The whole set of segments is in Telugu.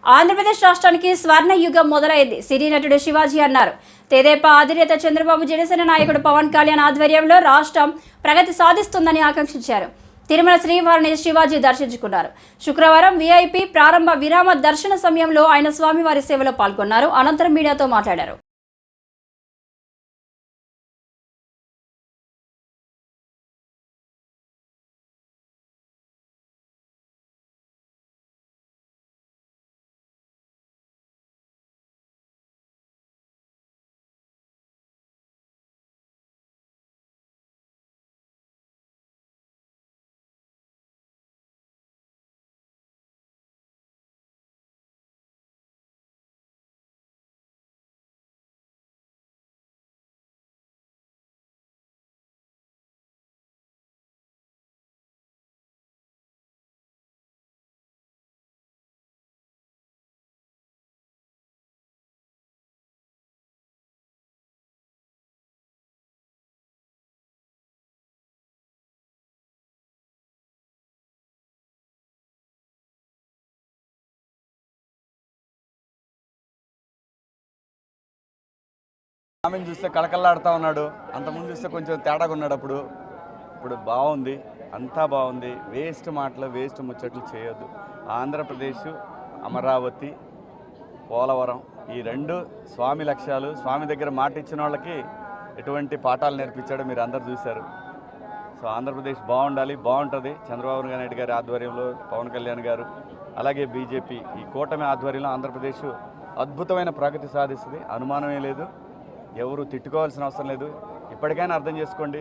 ఆంధ్రప్రదేశ్ రాష్ట్రానికి స్వర్ణ యుగం మొదలైంది. సినీ నటుడు శివాజీ అన్నారు. తెదేపా అధినేత చంద్రబాబు, జనసేన నాయకుడు పవన్ కళ్యాణ్ ఆధ్వర్యంలో రాష్ట్రం ప్రగతి సాధిస్తుందని ఆకాంక్షించారు. తిరుమల శ్రీవారిని శివాజీ దర్శించుకున్నారు. శుక్రవారం వీఐపీ ప్రారంభ విరామ దర్శన సమయంలో ఆయన స్వామివారి సేవలో పాల్గొన్నారు. అనంతరం మీడియాతో మాట్లాడారు. ఆమెను చూస్తే కళకళలాడుతూ ఉన్నాడు. అంతకుముందు చూస్తే కొంచెం తేడాగా ఉన్నాడు. ఇప్పుడు బాగుంది, అంతా బాగుంది. వేస్ట్ మాటలు, వేస్ట్ ముచ్చట్లు చేయొద్దు. ఆంధ్రప్రదేశ్, అమరావతి, పోలవరం ఈ రెండు స్వామి లక్ష్యాలు. స్వామి దగ్గర మాట ఇచ్చిన వాళ్ళకి ఎటువంటి పాఠాలు నేర్పించాడో మీరు అందరు చూశారు. సో ఆంధ్రప్రదేశ్ బాగుండాలి, బాగుంటుంది. చంద్రబాబు నాయుడు గారి ఆధ్వర్యంలో, పవన్ కళ్యాణ్ గారు, అలాగే బీజేపీ ఈ కూటమి ఆధ్వర్యంలో ఆంధ్రప్రదేశ్ అద్భుతమైన ప్రగతి సాధిస్తుంది. అనుమానమే లేదు. ఎవరు తిట్టుకోవాల్సిన అవసరం లేదు. ఇప్పటికైనా అర్థం చేసుకోండి.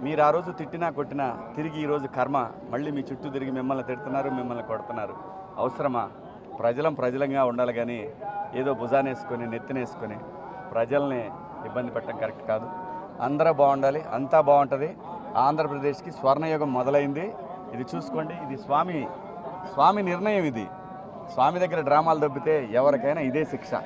మీరు ఆ రోజు తిట్టినా కొట్టినా తిరిగి ఈరోజు కర్మ మళ్ళీ మీ చుట్టూ తిరిగి మిమ్మల్ని తిడుతున్నారు, మిమ్మల్ని కొడుతున్నారు. అవసరమా? ప్రజలంగా ఉండాలి కానీ ఏదో భుజానేసుకొని నెత్తినేసుకొని ప్రజల్ని ఇబ్బంది పెట్టడం కరెక్ట్ కాదు. అందరూ బాగుండాలి, అంతా బాగుంటుంది. ఆంధ్రప్రదేశ్కి స్వర్ణయుగం మొదలైంది. ఇది చూసుకోండి. ఇది స్వామి నిర్ణయం. ఇది స్వామి దగ్గర డ్రామాలు దొబ్బితే ఎవరికైనా ఇదే శిక్ష.